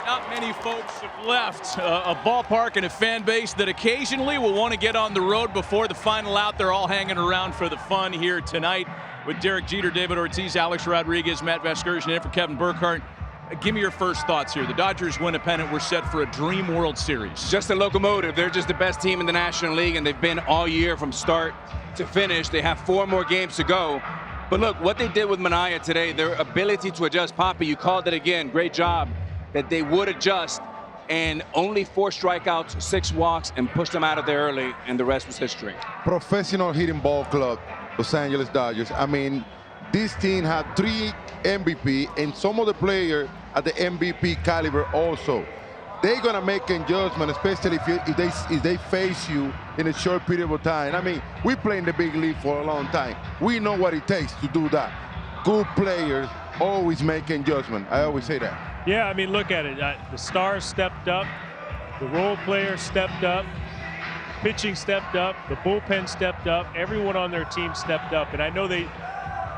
Not many folks have left a ballpark and a fan base that occasionally will want to get on the road before the final out. They're all hanging around for the fun here tonight with Derek Jeter, David Ortiz, Alex Rodriguez, Matt Vasgersian, and for Kevin Burkhardt. Give me your first thoughts here. The Dodgers win a pennant. We're set for a dream World Series. Just a locomotive. They're just the best team in the National League, and they've been all year from start to finish. They have 4 more games to go. But look, what they did with Manaea today, their ability to adjust. Poppy, you called it again. Great job that they would adjust, and only 4 strikeouts, 6 walks, and pushed them out of there early, and the rest was history. Professional hitting ball club, Los Angeles Dodgers. I mean, this team had 3 MVP, and some of the players at the MVP caliber also. They're gonna make an adjustment, especially if they face you in a short period of time. I mean, we play in the big league for a long time. We know what it takes to do that. Good players always make an adjustment. I always say that. Yeah, I mean, look at it. The stars stepped up, the role players stepped up, pitching stepped up, the bullpen stepped up, everyone on their team stepped up. And I know they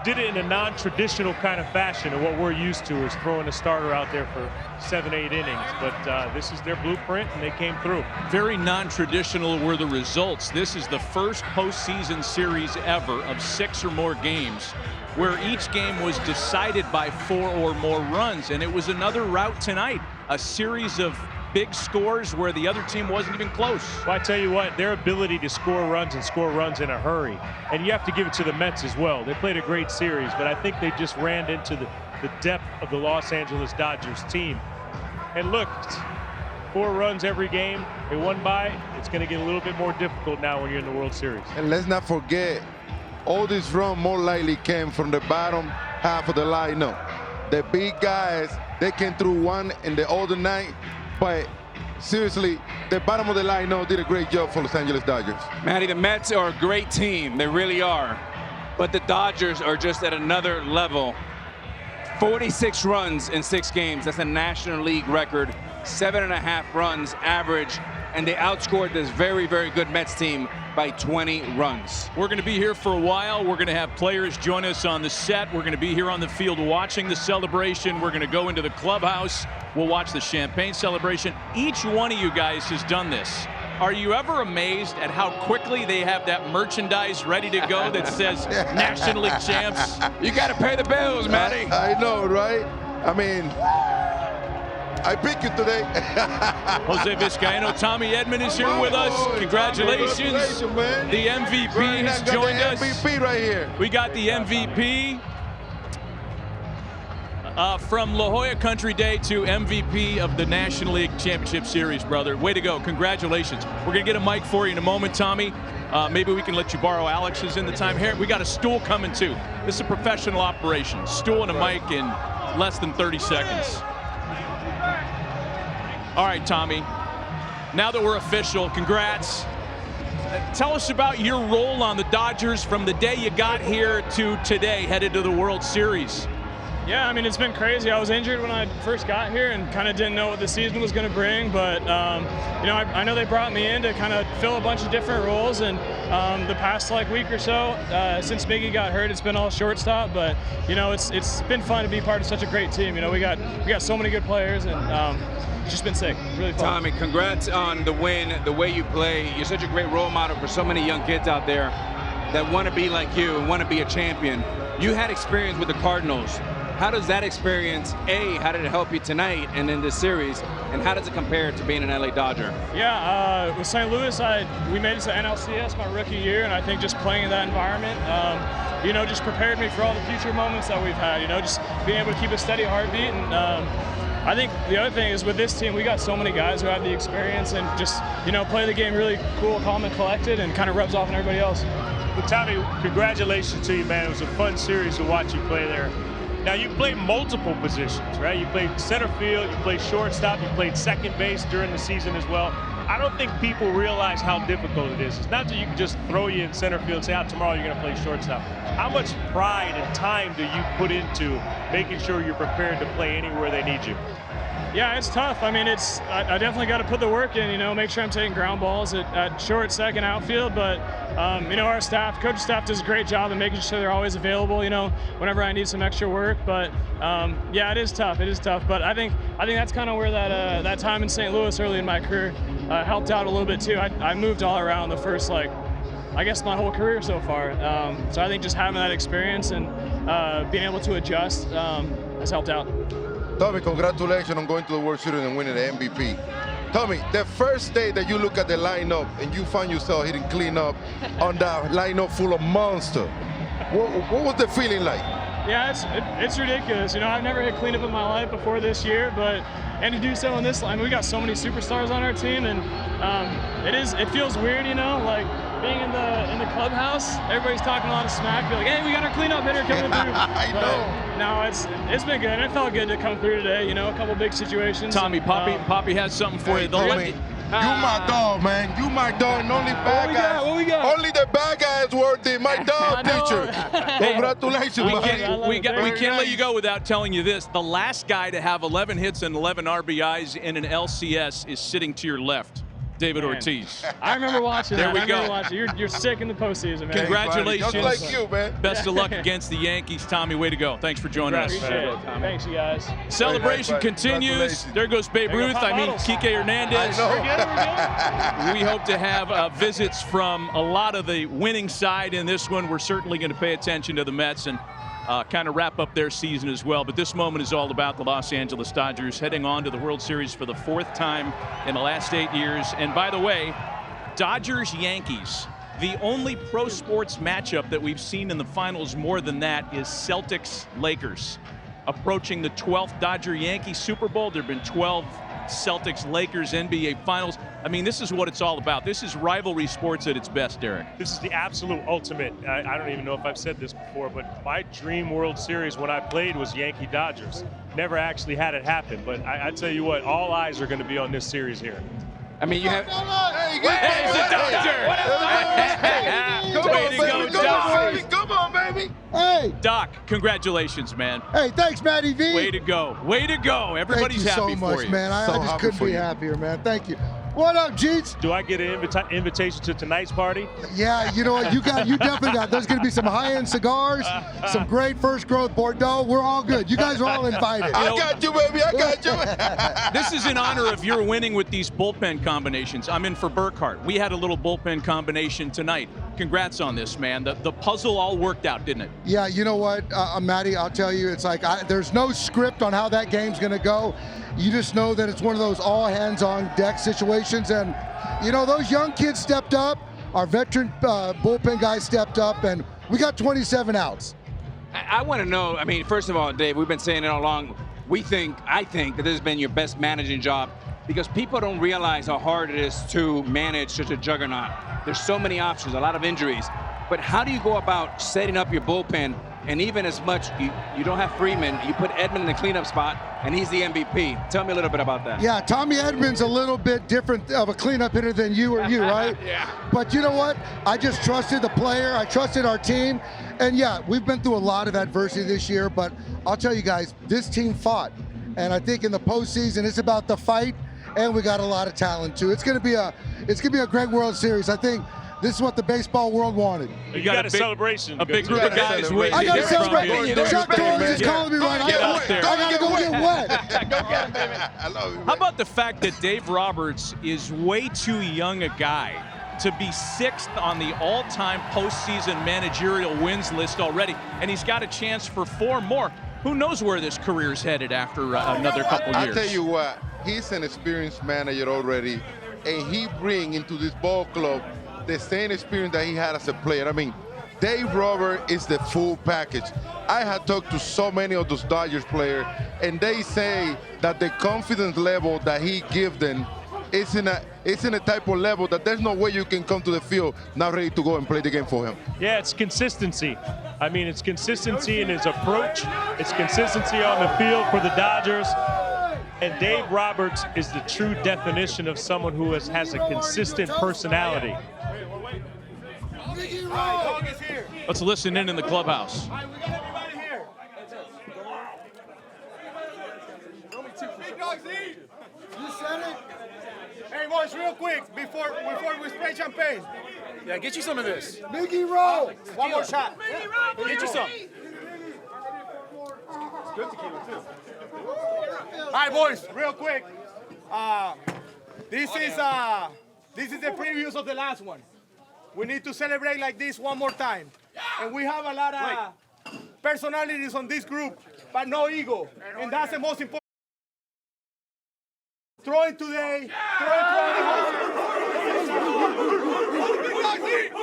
did it in a non-traditional kind of fashion, and what we're used to is throwing a starter out there for 7, 8 innings. But this is their blueprint, and they came through. Very non-traditional were the results. This is the first postseason series ever of 6 or more games where each game was decided by 4 or more runs, and it was another rout tonight. A series of big scores where the other team wasn't even close. Well, I tell you what, their ability to score runs and score runs in a hurry, and you have to give it to the Mets as well. They played a great series, but I think they just ran into the depth of the Los Angeles Dodgers team. And look, 4 runs every game, they won by. It's going to get a little bit more difficult now when you're in the World Series. And let's not forget, all this run more likely came from the bottom half of the lineup. The big guys, they came through one in the other night, but seriously, the bottom of the lineup did a great job for Los Angeles Dodgers. Matty, the Mets are a great team. They really are. But the Dodgers are just at another level. 46 runs in 6 games. That's a National League record. 7.5 runs average. And they outscored this very, very good Mets team by 20 runs. We're going to be here for a while. We're going to have players join us on the set. We're going to be here on the field watching the celebration. We're going to go into the clubhouse. We'll watch the champagne celebration. Each one of you guys has done this. Are you ever amazed at how quickly they have that merchandise ready to go that says National League champs? You got to pay the bills, Matty. I know, right? I mean, I pick you today. Jose Vizcaino, Tommy Edman is here with us. Congratulations. Man. The MVP has joined us. MVP right here. We got the MVP from La Jolla Country Day to MVP of the National League Championship Series, brother. Way to go. Congratulations. We're going to get a mic for you in a moment, Tommy. Maybe we can let you borrow Alex's in the time here. We got a stool coming, too. This is a professional operation. Stool and a mic in less than 30 seconds. All right, Tommy, now that we're official, congrats. Tell us about your role on the Dodgers from the day you got here to today, headed to the World Series. Yeah, I mean, it's been crazy. I was injured when I first got here and kind of didn't know what the season was going to bring, but you know, I know they brought me in to kind of fill a bunch of different roles, and the past week or so, since Miggy got hurt, it's been all shortstop, but you know, it's been fun to be part of such a great team. You know, we got so many good players, and it's just been sick. Really fun. Tommy, congrats on the win, the way you play. You're such a great role model for so many young kids out there that want to be like you and want to be a champion. You had experience with the Cardinals. How does that experience, how did it help you tonight and in this series, and how does it compare to being an LA Dodger? Yeah, with St. Louis, we made it to NLCS my rookie year, and I think just playing in that environment, you know, just prepared me for all the future moments that we've had, you know, just being able to keep a steady heartbeat. And I think the other thing is with this team, we got so many guys who have the experience and just, you know, play the game really cool, calm, and collected, and kind of rubs off on everybody else. Well, Tommy, congratulations to you, man. It was a fun series to watch you play there. Now, you played multiple positions, right? You played center field, you played shortstop, you played second base during the season as well. I don't think people realize how difficult it is. It's not that you can just throw you in center field and say, tomorrow you're going to play shortstop. How much pride and time do you put into making sure you're prepared to play anywhere they need you? Yeah, it's tough. I mean, I definitely got to put the work in, you know, make sure I'm taking ground balls at short, second, outfield. But you know, our staff, coach staff does a great job of making sure they're always available, you know, whenever I need some extra work. But yeah, it is tough. It is tough. But I think that's kind of where that time in St. Louis early in my career helped out a little bit too. I moved all around the first, like, I guess my whole career so far. So I think just having that experience and being able to adjust has helped out. Tommy, congratulations on going to the World Series and winning the MVP. Tommy, the first day that you look at the lineup and you find yourself hitting cleanup on that lineup full of monsters, what was the feeling like? Yeah, it's ridiculous. You know, I've never hit cleanup in my life before this year, and to do so in this line, we got so many superstars on our team, and it feels weird, you know, like being in the clubhouse, everybody's talking a lot of smack, be like, hey, we got our cleanup hitter coming through. I know. No, it's been good. It felt good to come through today, you know, a couple big situations. Tommy, Poppy has something for you. Tommy, you my dog, man. You my dog, and only bad guys. What we got? Only the bad guys worth it. My dog picture. Congratulations, man. We can't let you go without telling you this. The last guy to have 11 hits and 11 RBIs in an LCS is sitting to your left. David Ortiz. I remember watching there that. we I remember go. watching. You're sick in the postseason, man. Congratulations. Just like you, man. Best of luck against the Yankees. Tommy, way to go. Thanks for joining us. Appreciate it. Thanks, you guys. Celebration continues. There goes Babe Ruth. I mean, Kike Hernandez. I know. We hope to have visits from a lot of the winning side in this one. We're certainly going to pay attention to the Mets and kind of wrap up their season as well. But this moment is all about the Los Angeles Dodgers heading on to the World Series for the 4th time in the last 8 years. And by the way, Dodgers-Yankees, the only pro sports matchup that we've seen in the finals more than that is Celtics-Lakers. Approaching the 12th Dodger-Yankee Super Bowl. There have been 12 Celtics-Lakers NBA Finals. I mean, this is what it's all about. This is rivalry sports at its best, Derek. This is the absolute ultimate. I don't even know if I've said this before, but my dream World Series when I played was Yankee Dodgers. Never actually had it happen, but I tell you what, all eyes are going to be on this series here. I mean, you have. Hey, it's the Dodger! Way to go, Doc. Come on, baby. Hey. Doc, congratulations, man. Hey, thanks, Matty V. Way to go. Way to go. Everybody's happy Thank you so for much, you. man. I So just happy couldn't for be you. happier, man. Thank you. What up, Jeets? Do I get an invitation to tonight's party? Yeah, you know what? You definitely got. There's going to be some high-end cigars, some great first growth Bordeaux. We're all good. You guys are all invited. I got you, baby. I got you. This is in honor of your winning with these bullpen combinations. I'm in for Burkhart. We had a little bullpen combination tonight. Congrats on this, man. The puzzle all worked out, didn't it? Yeah, you know what, Matty, I'll tell you, it's like there's no script on how that game's going to go. You just know that it's one of those all-hands-on-deck situations. And, you know, those young kids stepped up. Our veteran bullpen guys stepped up, and we got 27 outs. I want to know, I mean, first of all, Dave, we've been saying it all along. I think that this has been your best managing job because people don't realize how hard it is to manage such a juggernaut. There's so many options, a lot of injuries. But how do you go about setting up your bullpen? And even as much, you don't have Freeman, you put Edman in the cleanup spot, and he's the MVP. Tell me a little bit about that. Yeah, Tommy Edman's a little bit different of a cleanup hitter than you, right? Yeah. But you know what? I just trusted the player. I trusted our team. And yeah, we've been through a lot of adversity this year, but I'll tell you guys, this team fought. And I think in the postseason, it's about the fight, and we got a lot of talent too. It's gonna be a great World Series. I think this is what the baseball world wanted. You got a celebration. A big group of guys waiting I to got to hear from celebrate. you. Chuck Torres is calling me right Get now. out there. I got to go get wet. Go get him, baby. I love you, man. How about the fact that Dave Roberts is way too young a guy to be 6th on the all-time postseason managerial wins list already, and he's got a chance for 4 more. Who knows where this career's headed after another couple years? I tell you what, he's an experienced manager already, and he bring into this ball club the same experience that he had as a player. I mean, Dave Roberts is the full package. I had talked to so many of those Dodgers players, and they say that the confidence level that he gives them is in a type of level that there's no way you can come to the field not ready to go and play the game for him. Yeah, it's consistency. I mean, it's consistency in his approach. It's consistency on the field for the Dodgers. And Dave Roberts is the true definition of someone who has a consistent personality. Let's listen in the clubhouse. You said it. Hey, 1, boys, real quick, before we spray champagne. Yeah, get you some of this. Mickey roll. One more shot. Get you some. Good tequila, too. All right, boys, real quick. This is the previews of the last one. We need to celebrate like this one more time. And we have a lot of personalities on this group, but no ego. And that's the most important. Throwing today,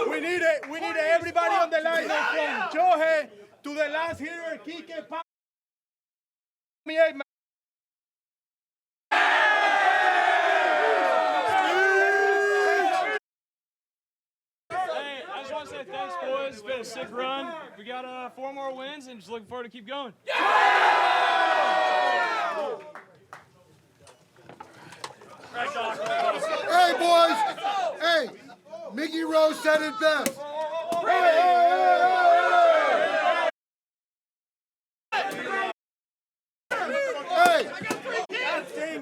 we need it. We need everybody on the line from Shohei to the last hitter, Kike, Tommy Edman. Hey, I just want to say thanks, boys. It's been a sick run. We got 4 more wins, and just looking forward to keep going. Hey, boys. Hey, Mickey Rose said it best.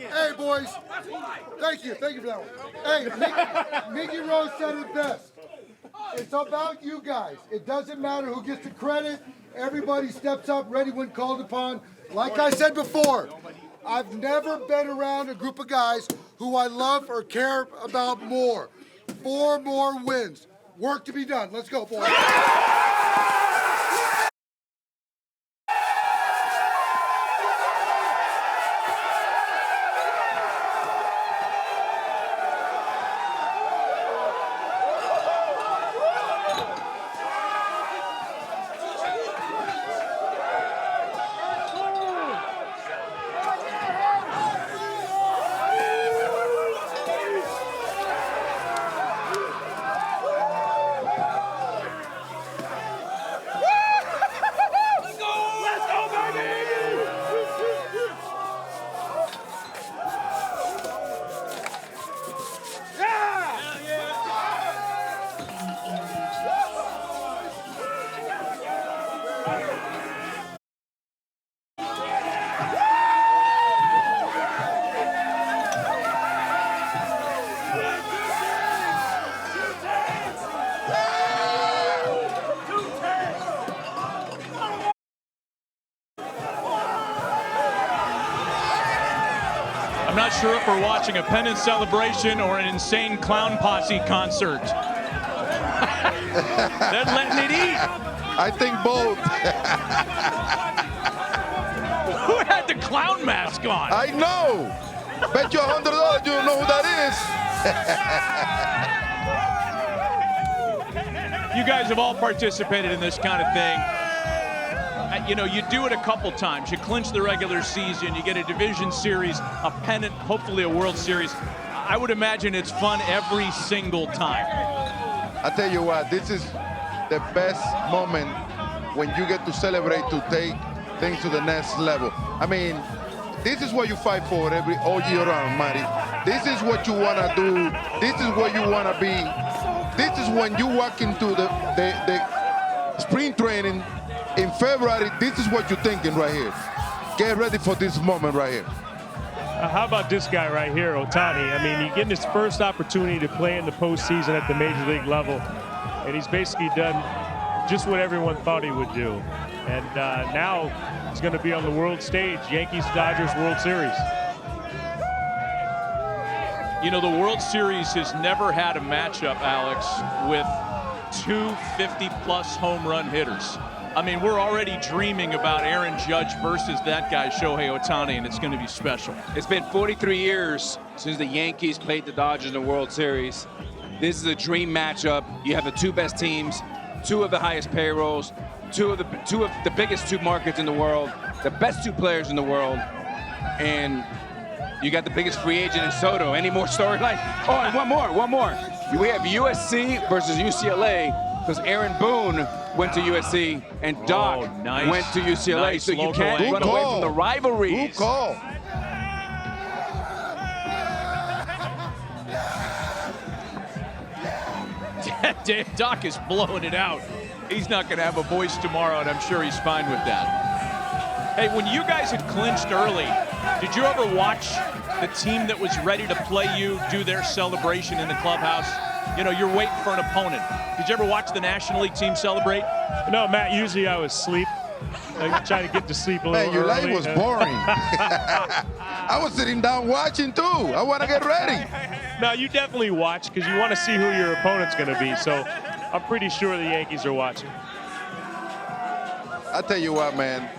Hey, boys. Thank you for that one. Hey, Mickey Rose said it best. It's about you guys. It doesn't matter who gets the credit. Everybody steps up, ready when called upon. Like I said before, I've never been around a group of guys who I love or care about more. 4 more wins. Work to be done. Let's go, boys. I'm not sure if we're watching a pennant celebration or an insane clown posse concert. They're letting it eat. I think both. Who had the clown mask on? I know. Bet you $100 you don't know who that is. You guys have all participated in this kind of thing. You know, you do it a couple times. You clinch the regular season, you get a division series, a pennant, hopefully a World Series. I would imagine it's fun every single time. I tell you what, this is the best moment when you get to celebrate, to take things to the next level. I mean, this is what you fight for all year round, Matty. This is what you want to do. This is what you want to be. This is when you walk into the spring training in February. This is what you're thinking right here. Get ready for this moment right here. How about this guy right here, Ohtani? I mean, he's getting his first opportunity to play in the postseason at the major league level, and he's basically done just what everyone thought he would do. And now he's going to be on the world stage, Yankees-Dodgers World Series. You know, the World Series has never had a matchup, Alex, with 2 50-plus home run hitters. I mean, we're already dreaming about Aaron Judge versus that guy, Shohei Ohtani, and it's going to be special. It's been 43 years since the Yankees played the Dodgers in the World Series. This is a dream matchup. You have the 2 best teams, 2 of the highest payrolls, 2 of the biggest 2 markets in the world, the best 2 players in the world, and you got the biggest free agent in Soto. Any more storyline? Oh, and one more. We have USC versus UCLA, because Aaron Boone went to USC and Doc went to UCLA. Nice, so you can't Good run call. away from the rivalries. Good call. Doc is blowing it out. He's not going to have a voice tomorrow, and I'm sure he's fine with that. Hey, when you guys had clinched early, did you ever watch the team that was ready to play you do their celebration in the clubhouse? You know, you're waiting for an opponent. Did you ever watch the National League team celebrate? No, Matt, usually I was asleep. I try to get to sleep a little Man, your life early. was boring. I was sitting down watching too. I want to get ready. No, you definitely watch because you want to see who your opponent's going to be. So I'm pretty sure the Yankees are watching. I tell you what, man.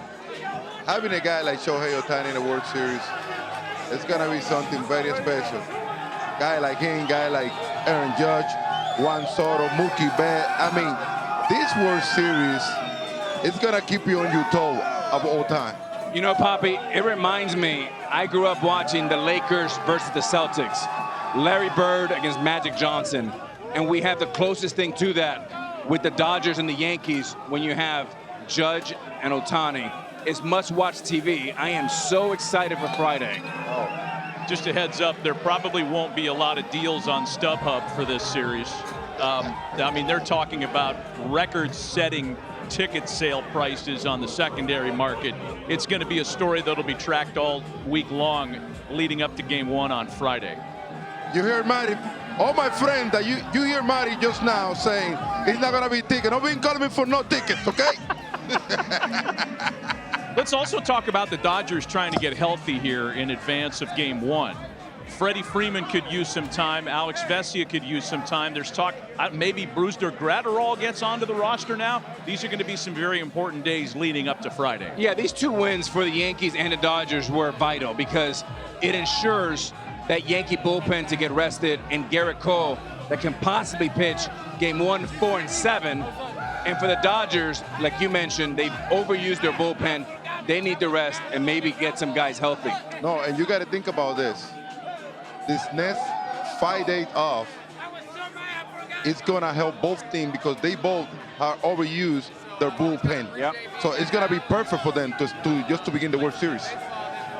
Having a guy like Shohei Ohtani in the World Series, it's going to be something very special. Guy like him, guy like Aaron Judge, Juan Soto, Mookie Betts. I mean, this World Series, it's going to keep you on your toe of all time. You know, Poppy, it reminds me, I grew up watching the Lakers versus the Celtics. Larry Bird against Magic Johnson. And we have the closest thing to that with the Dodgers and the Yankees when you have Judge and Ohtani. It's must-watch TV. I am so excited for Friday. Just a heads up, there probably won't be a lot of deals on StubHub for this series. I mean, they're talking about record-setting ticket sale prices on the secondary market. It's going to be a story that'll be tracked all week long leading up to Game 1 on Friday. You hear Marty? All my friends that you hear Marty just now saying it's not going to be ticket. Don't be calling me for no tickets, okay? Let's also talk about the Dodgers trying to get healthy here in advance of Game 1. Freddie Freeman could use some time. Alex Vesia could use some time. There's talk maybe Brusdar Graterol gets onto the roster now. These are going to be some very important days leading up to Friday. Yeah, these two wins for the Yankees and the Dodgers were vital because it ensures that Yankee bullpen to get rested and Garrett Cole that can possibly pitch Game 1, 4, and 7. And for the Dodgers, like you mentioned, they've overused their bullpen. They need to rest and maybe get some guys healthy. No, and you got to think about this. This next 5 days off, it's going to help both teams because they both are overused their bullpen. Yep. So it's going to be perfect for them just to begin the World Series.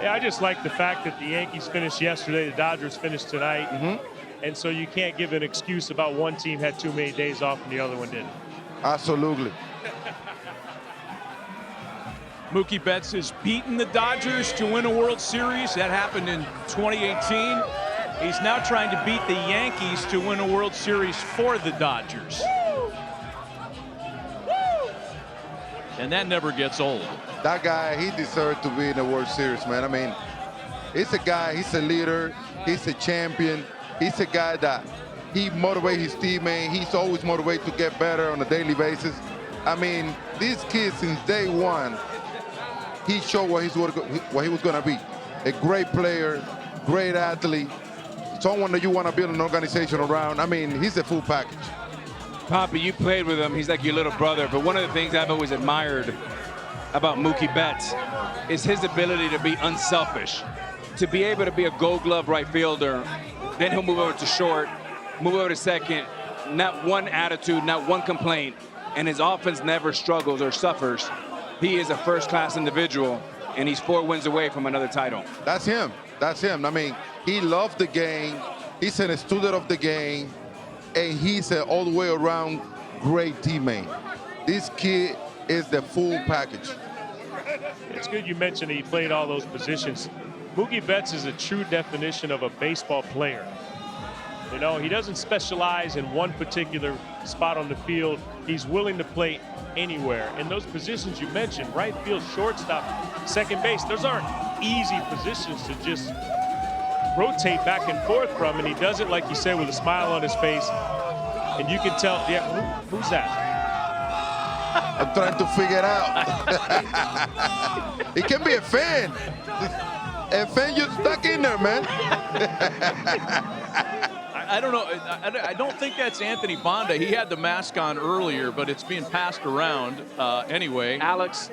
Yeah, I just like the fact that the Yankees finished yesterday, the Dodgers finished tonight. And so you can't give an excuse about one team had too many days off and the other one didn't. Absolutely. Mookie Betts has beaten the Dodgers to win a World Series. That happened in 2018. He's now trying to beat the Yankees to win a World Series for the Dodgers. And that never gets old. That guy, he deserved to be in the World Series, man. I mean, he's a guy, he's a leader, he's a champion. He's a guy that he motivates his teammates. He's always motivated to get better on a daily basis. I mean, this kid, since day one, he showed what he was going to be. A great player, great athlete, someone that you want to build an organization around. I mean, he's a full package. Poppy, you played with him. He's like your little brother. But one of the things I've always admired about Mookie Betts is his ability to be unselfish, to be able to be a Gold Glove right fielder. Then he'll move over to short, move over to second. Not one attitude, not one complaint. And his offense never struggles or suffers. He is a first-class individual, and he's 4 wins away from another title. That's him. That's him. I mean, he loves the game. He's a student of the game, and he's an all the way around great teammate. This kid is the full package. It's good you mentioned that he played all those positions. Mookie Betts is a true definition of a baseball player. You know, he doesn't specialize in one particular spot on the field. He's willing to play anywhere. And those positions you mentioned, right field, shortstop, second base, those aren't easy positions to just rotate back and forth from. And he does it, like you said, with a smile on his face. And you can tell, yeah, who's that? I'm trying to figure it out. It can be a fan. A fan just stuck in there, man. I don't know. I don't think that's Anthony Bonda. He had the mask on earlier, but it's being passed around anyway. Alex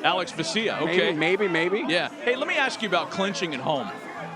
Vesia. Okay. Maybe. Yeah. Hey, let me ask you about clinching at home,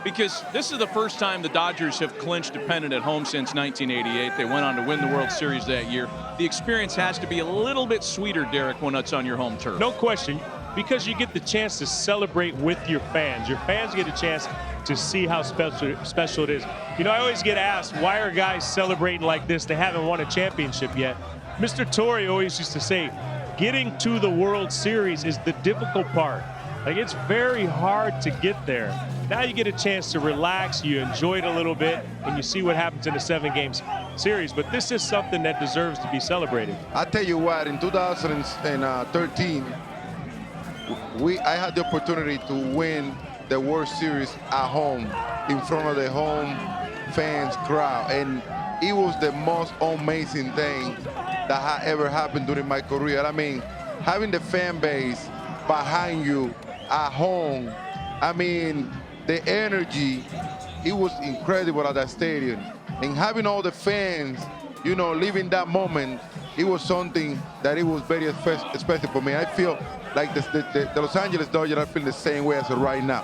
because this is the first time the Dodgers have clinched a pennant at home since 1988. They went on to win the World Series that year. The experience has to be a little bit sweeter, Derek, when it's on your home turf. No question, because you get the chance to celebrate with your fans. Your fans get a chance to see how special it is. You know, I always get asked, why are guys celebrating like this? They haven't won a championship yet. Mr. Torre always used to say, getting to the World Series is the difficult part. Like, it's very hard to get there. Now you get a chance to relax, you enjoy it a little bit, and you see what happens in a 7-game series. But this is something that deserves to be celebrated. I tell you what, in 2013, I had the opportunity to win the World Series at home in front of the home fans crowd, and it was the most amazing thing that had ever happened during my career. I mean, having the fan base behind you at home, I mean, the energy, it was incredible at that stadium. And having all the fans, you know, living that moment, it was something that it was very special for me. I feel like the Los Angeles Dodgers, I feel the same way as right now.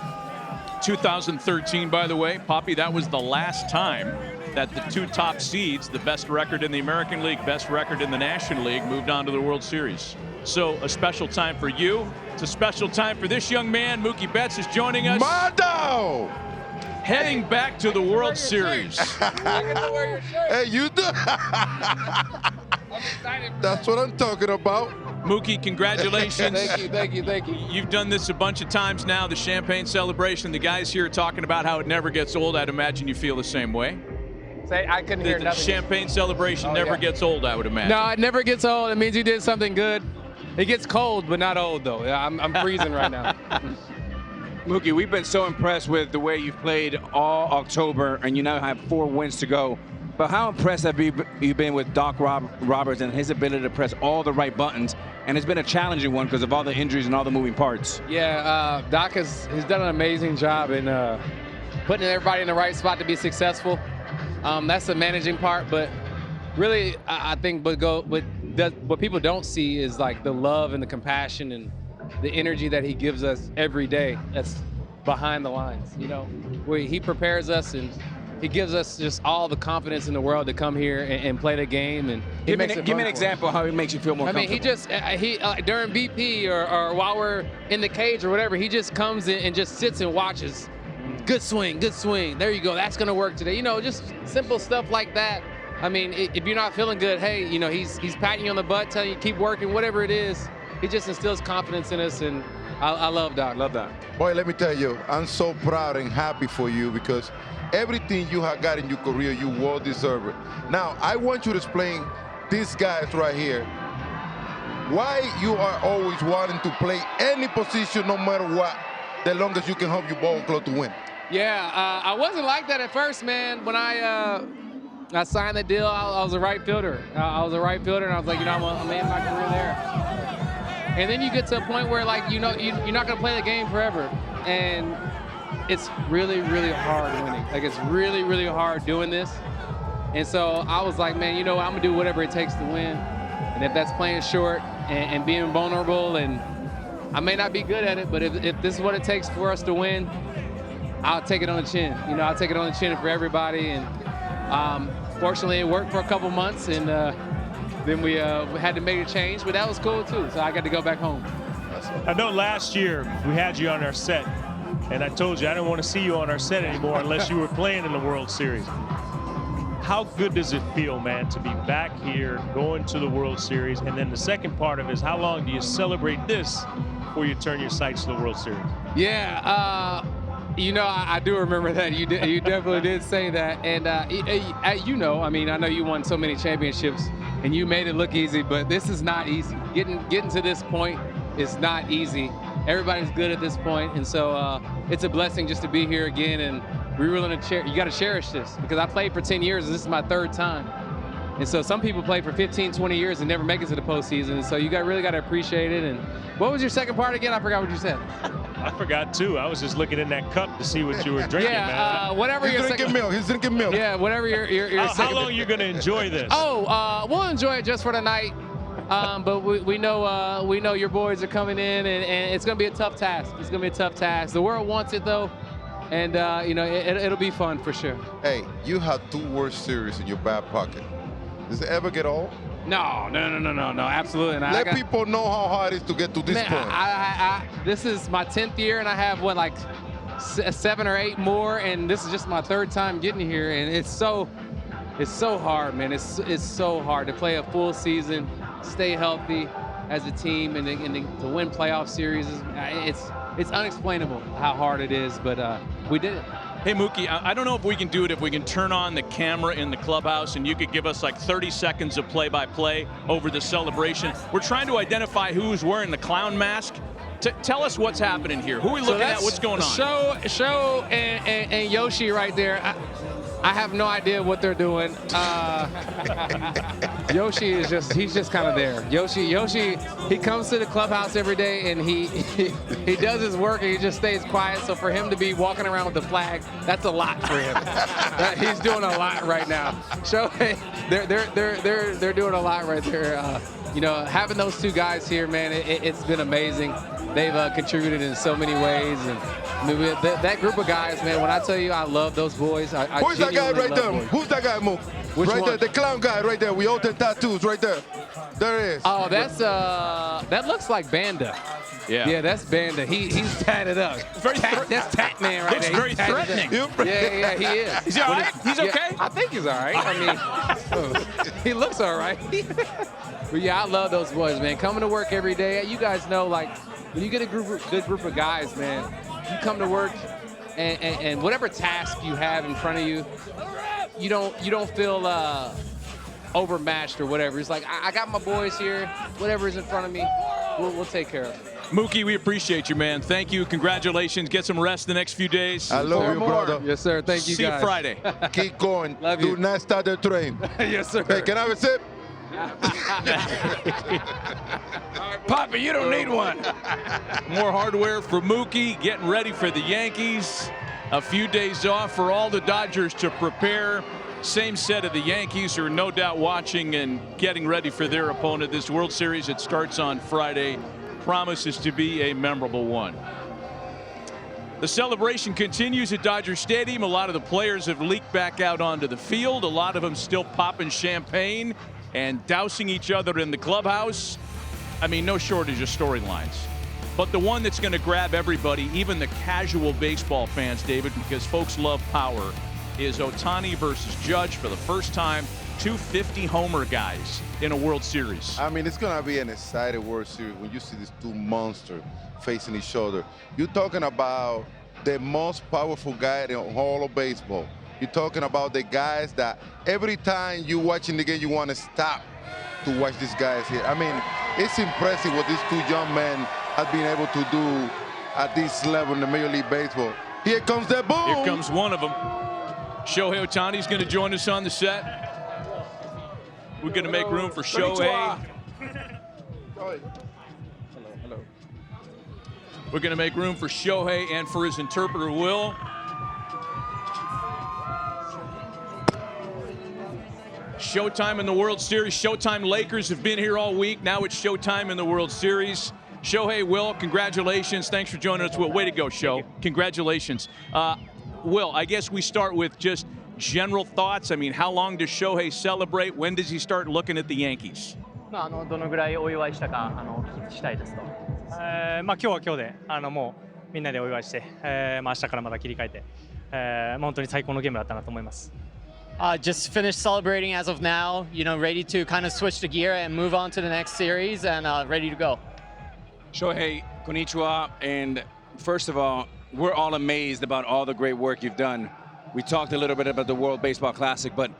2013, by the way, Poppy, that was the last time that the 2 top seeds, the best record in the American League, best record in the National League, moved on to the World Series. So a special time for you. It's a special time for this young man. Mookie Betts is joining us. Mado! Heading back to the World Series. Hey, you do. That's what I'm talking about. Mookie, congratulations. Thank you. You've done this a bunch of times now, the champagne celebration. The guys here are talking about how it never gets old. I'd imagine you feel the same way. I couldn't hear The nothing. champagne celebration never gets old, I would imagine. No, it never gets old. It means you did something good. It gets cold, but not old, though. I'm freezing right now. Mookie, we've been so impressed with the way you've played all October, and you now have 4 wins to go. But how impressed have you been with Doc Roberts and his ability to press all the right buttons? And it's been a challenging one because of all the injuries and all the moving parts. Yeah, Doc has done an amazing job in putting everybody in the right spot to be successful. That's the managing part, but really, I think what people don't see is like the love and the compassion and the energy that he gives us every day. That's behind the lines, you know, where he prepares us and he gives us just all the confidence in the world to come here and play the game. And give me an example how he makes you feel more comfortable. I mean, he during BP or while we're in the cage or whatever, he just comes in and just sits and watches. Good swing. There you go. That's going to work today. You know, just simple stuff like that. I mean, if you're not feeling good, hey, you know, he's patting you on the butt, telling you keep working, whatever it is. He just instills confidence in us, and I love Doc. Love that. Boy, let me tell you, I'm so proud and happy for you because everything you have got in your career, you well deserve it. Now, I want you to explain these guys right here, why you are always wanting to play any position, no matter what, the longest you can help your ball club to win. Yeah, I wasn't like that at first, man. When I signed the deal, I was a right fielder. I was a right fielder, and I was like, you know, I'm going to end my career there. And then you get to a point where, like, you know, you're not going to play the game forever. And it's really, really hard winning. Like, it's really, really hard doing this. And so I was like, man, you know what? I'm going to do whatever it takes to win. And if that's playing short and being vulnerable, and I may not be good at it, but if this is what it takes for us to win, I'll take it on the chin. You know, I'll take it on the chin for everybody. And fortunately, it worked for a couple months, and then we had to make a change, but that was cool too. So I got to go back home. I know last year we had you on our set, and I told you I didn't want to see you on our set anymore unless you were playing in the World Series. How good does it feel, man, to be back here, going to the World Series? And then the second part of it is, how long do you celebrate this before you turn your sights to the World Series? Yeah, you know, I do remember that. You definitely did say that. And, you know, I mean, I know you won so many championships, and you made it look easy, but this is not easy. Getting to this point is not easy. Everybody's good at this point, and so it's a blessing just to be here again, and we're willing to you got to cherish this, because I played for 10 years, and this is my 3rd time. And so some people play for 15, 20 years and never make it to the postseason, and so you really got to appreciate it. And what was your second part again? I forgot what you said. I forgot too. I was just looking in that cup to see what you were drinking, man. Whatever He's drinking milk. He's drinking milk. Yeah, whatever your How long are you going to enjoy this? Oh, we'll enjoy it just for the night. But we know your boys are coming in, and it's going to be a tough task. It's going to be a tough task. The world wants it, though, and you know, it'll be fun for sure. Hey, you have 2 World Series in your back pocket. Does it ever get old? No, absolutely not. Let people know how hard it is to get to this point. This is my 10th year, and I have, what, like 7 or 8 more, and this is just my 3rd time getting here, and it's so hard, man. It's so hard to play a full season, stay healthy as a team, and to win playoff series. it's unexplainable how hard it is, but we did it. Hey, Mookie, I don't know if we can do it if we can turn on the camera in the clubhouse and you could give us like 30 seconds of play-by-play over the celebration. We're trying to identify who's wearing the clown mask. Tell us what's happening here. Who are we looking at? What's going on? Show and Yoshi right there. I have no idea what they're doing. Yoshi is he's just kind of there. Yoshi, he comes to the clubhouse every day and he does his work and he just stays quiet. So for him to be walking around with the flag, that's a lot for him. He's doing a lot right now. Shohei, they're doing a lot right there. You know, having those two guys here, man, it's been amazing. They've contributed in so many ways, and I mean, that group of guys, man. When I tell you, I love those boys. Who's that guy right there? Boys. Who's that guy, Mook? Right there, the clown guy right there. We all the tattoos right there. There it is. Oh, that's that looks like Banda. Yeah, that's Banda. He's tatted up. That's Tat Man right there. Looks very threatening. Yeah, he is. Is he all right? He's okay? I think he's all right. I mean, he looks all right. But yeah, I love those boys, man. Coming to work every day. You guys know, like, when you get a good group of guys, man, you come to work and whatever task you have in front of you, you don't feel overmatched or whatever. It's like, I got my boys here. Whatever's in front of me, we'll take care of it. Mookie, we appreciate you, man. Thank you. Congratulations. Get some rest the next few days. I love you, brother. Yes, sir. Thank you, guys. See you Friday. Keep going. Love you. Do not start the train. Yes, sir. Hey, can I have a sip? Papa, you don't need one. More hardware for Mookie, getting ready for the Yankees. A few days off for all the Dodgers to prepare. Same set of the Yankees who are no doubt watching and getting ready for their opponent. This World Series, it starts on Friday. Promises to be a memorable one. The celebration continues at Dodger Stadium. A lot of the players have leaked back out onto the field. A lot of them still popping champagne and dousing each other in the clubhouse. I mean, no shortage of storylines. But the one that's going to grab everybody, even the casual baseball fans, David, because folks love power, is Ohtani versus Judge for the first time. 250 homer guys in a World Series. I mean, it's going to be an exciting World Series when you see these two monsters facing each other. You're talking about the most powerful guy in all of baseball. You're talking about the guys that every time you're watching the game, you want to stop to watch these guys here. I mean, it's impressive what these two young men have been able to do at this level in the Major League Baseball. Here comes that boom. Here comes one of them. Shohei Ohtani's going to join us on the set. We're going to make room for Shohei. Hello. We're going to make room for Shohei and for his interpreter, Will. Showtime in the World Series. Showtime Lakers have been here all week. Now it's showtime in the World Series. Shohei, Will, congratulations. Thanks for joining us, Will. Way to go, Show. Congratulations. Will, I guess we start with just general thoughts. I mean, how long does Shohei celebrate? When does he start looking at the Yankees? どのぐらいお祝いしたかお聞きしたいですと。今日は今日でもうみんなでお祝いして、明日からまた切り替えて、本当に最高のゲームだったなと思います。Just finished celebrating as of now, ready to kind of switch the gear and move on to the next series and ready to go. Shohei, konnichiwa, and first of all, we're all amazed about all the great work you've done. We talked a little bit about the World Baseball Classic, but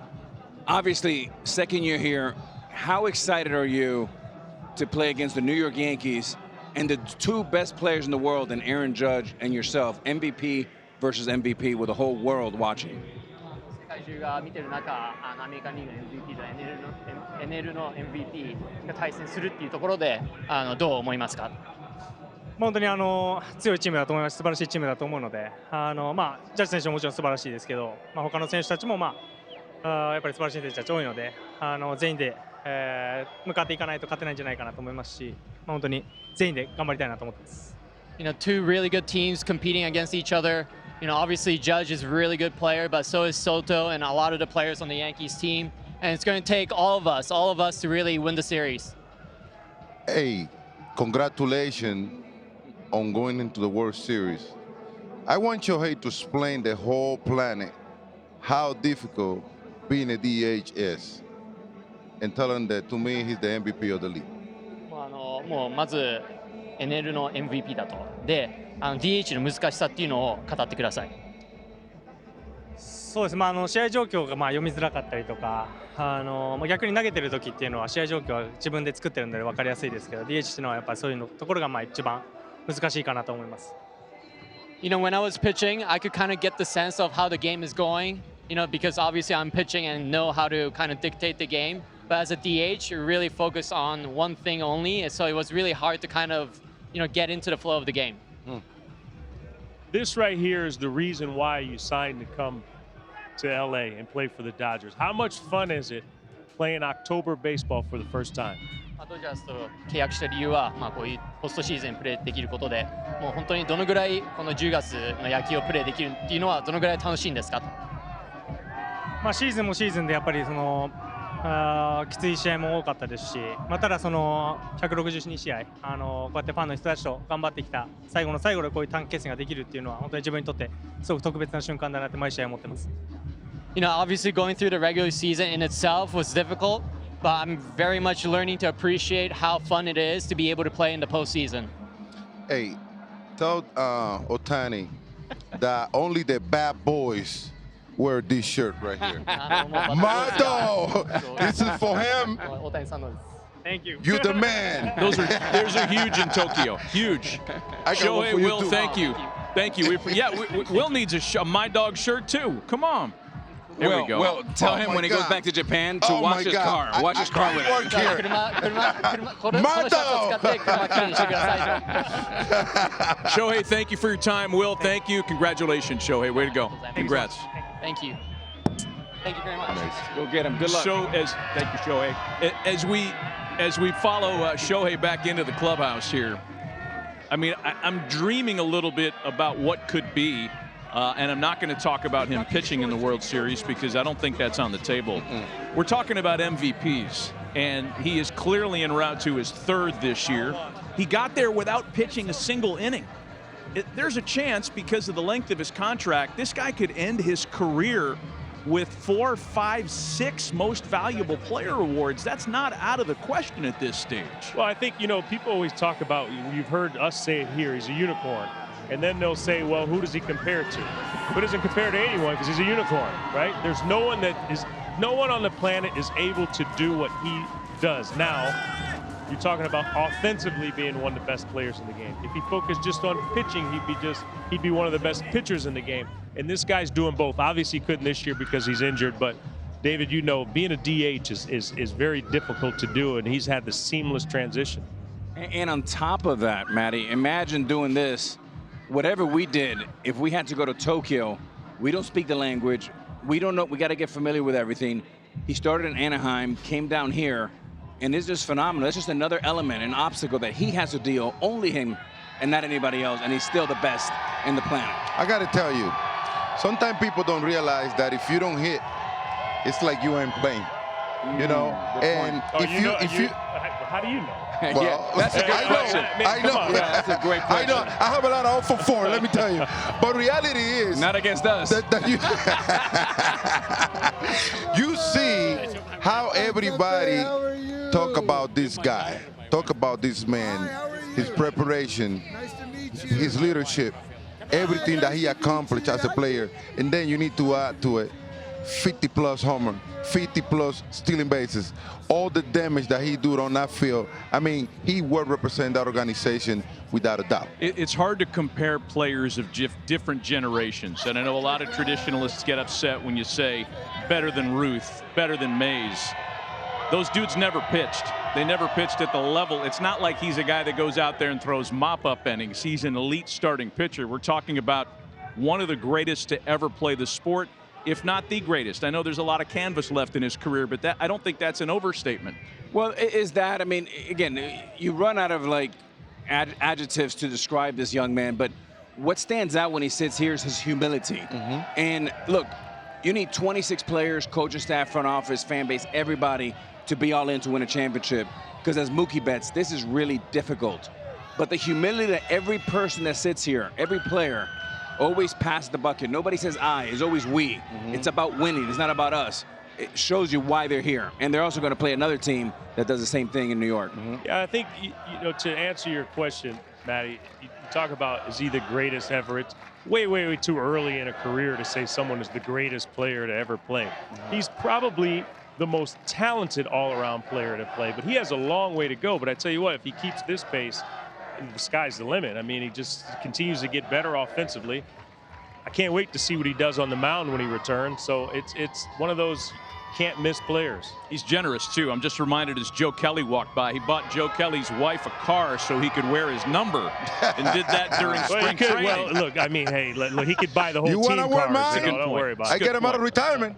obviously, second year here, how excited are you to play against the New York Yankees and the two best players in the world, and Aaron Judge and yourself, MVP versus MVP, with the whole world watching? 世界中が見てる中、アメリカンリーグの MVP と NL の MVP が対戦するっていうところで、どう思いますか？本当に強いチームだと思います。素晴らしいチームだと思うので、ジャッジ選手ももちろん素晴らしいですけど、他の選手たちもやっぱり素晴らしい選手たち多いので、全員で、向かっていかないと勝てないんじゃないかなと思いますし、本当に全員で頑張りたいなと思ってます。Two really good teams competing against each other. Obviously Judge is a really good player, but so is Soto and a lot of the players on the Yankees team. And it's going to take all of us to really win the series. Hey, congratulations on going into the World Series. I want Shohei to explain the whole planet how difficult being a DH is, and tell him that to me he's the MVP of the league. もうまず NL の MVP だと。で、DH の難しさっていうのを語ってください。そうです、試合状況が読みづらかったりとか、逆に投げてる時っていうのは試合状況は自分で作ってるので分かりやすいですけど、DH っていうのはやっぱりそういうところが一番難しいかなと思います。You know, when I was pitching, I could kind of get the sense of how the game is going, you know, because obviously I'm pitching and know how to kind of dictate the game. But as a DH, you're really focused on one thing only, and so it was really hard to kind of, you know, get into the flow of the game. This right here is the reason why you signed to come to LA and play for the Dodgers. How much fun is it playing October baseball for the first time? ドジャースと契約した理由は、こういうポストシーズンプレーできることで、もう本当にどのぐらいこの10月の野球をプレーできるっていうのはどのぐらい楽しいんですかと。シーズンもシーズンでやっぱりきつい試合も多かったですし、ただ162試合こうやってファンの人たちと頑張ってきた最後の最後でこういう短期決戦ができるっていうのは本当に自分にとってすごく特別な瞬間だなって毎試合思ってます。You know, obviously going through the regular season in itself was difficult, but I'm very much learning to appreciate how fun it is to be able to play in the postseason. Hey, tell Ohtani that only the bad boys wear this shirt right here. My dog! This is for him. Thank you. You're the man. Those are huge in Tokyo. Huge. Shohei, Will, thank you. Thank you. Will needs a My Dog shirt too. Come on. There we go. Well, tell him when he goes back to Japan to wash his car. Wash his car with it. Shohei, thank you for your time. Will, thank you. Congratulations, Shohei. Way to go. Congrats. Thank you. Thank you very much. Go get him. Good luck. Thank you, Shohei. As we follow Shohei back into the clubhouse here, I mean, I'm dreaming a little bit about what could be. And I'm not going to talk about him pitching in the World Series because I don't think that's on the table. We're talking about MVPs, and he is clearly en route to his third this year. He got there without pitching a single inning. There's a chance because of the length of his contract, this guy could end his career with 4, 5, 6 most valuable player awards. That's not out of the question at this stage. Well, I think, you know, people always talk about, you've heard us say it here, he's a unicorn. And then they'll say, well, who does he compare to? Who doesn't compare to anyone because he's a unicorn, right? There's no one on the planet is able to do what he does. Now, you're talking about offensively being one of the best players in the game. If he focused just on pitching, he'd be one of the best pitchers in the game. And this guy's doing both. Obviously, he couldn't this year because he's injured, but David, you know, being a DH is very difficult to do, and he's had the seamless transition. And on top of that, Matty, imagine doing this. Whatever we did, if we had to go to Tokyo, we don't speak the language. We don't know. We got to get familiar with everything. He started in Anaheim, came down here, and it's just phenomenal. It's just another element, an obstacle that he has to deal, only him and not anybody else, and he's still the best in the planet. I got to tell you, sometimes people don't realize that if you don't hit, it's like you ain't playing. You know, and how do you know? Well, yeah, that's a good question. I know. Yeah, that's a great question. I know. I have a lot of 0 for 4, let me tell you. But reality is... Not against us. That you see how everybody talk about this guy, talk about this man, his preparation, his leadership, everything that he accomplished as a player. And then you need to add to it 50-plus homer, 50-plus stealing bases, all the damage that he do on that field. I mean, he will represent that organization without a doubt. It's hard to compare players of different generations, and I know a lot of traditionalists get upset when you say better than Ruth, better than Mays. Those dudes never pitched. They never pitched at the level. It's not like he's a guy that goes out there and throws mop-up innings. He's an elite starting pitcher. We're talking about one of the greatest to ever play the sport, if not the greatest. I know there's a lot of canvas left in his career, but I don't think that's an overstatement. Well, is that, I mean, again, you run out of like adjectives to describe this young man, but what stands out when he sits here is his humility. And look, you need 26 players, coaching staff, front office, fan base, everybody to be all in to win a championship. Because as Mookie Betts, this is really difficult. But the humility that every person that sits here, every player, always pass the bucket. Nobody says I, it's always we. It's about winning, it's not about us. It shows you why they're here. And they're also going to play another team that does the same thing in New York. Yeah, I think, you know, to answer your question, Matty, talk about, is he the greatest ever? It's way, way, way too early in a career to say someone is the greatest player to ever play. He's probably the most talented all-around player to play, but he has a long way to go. But I tell you what, if he keeps this pace, the sky's the limit. I mean, he just continues to get better offensively. I can't wait to see what he does on the mound when he returns. So it's one of those can't miss players. He's generous too. I'm just reminded as Joe Kelly walked by, he bought Joe Kelly's wife a car so he could wear his number, and did that during spring training. Well, look, I mean, hey, look, he could buy the whole You team wanna wear cars. mine? Don't worry about it. I get him out of retirement.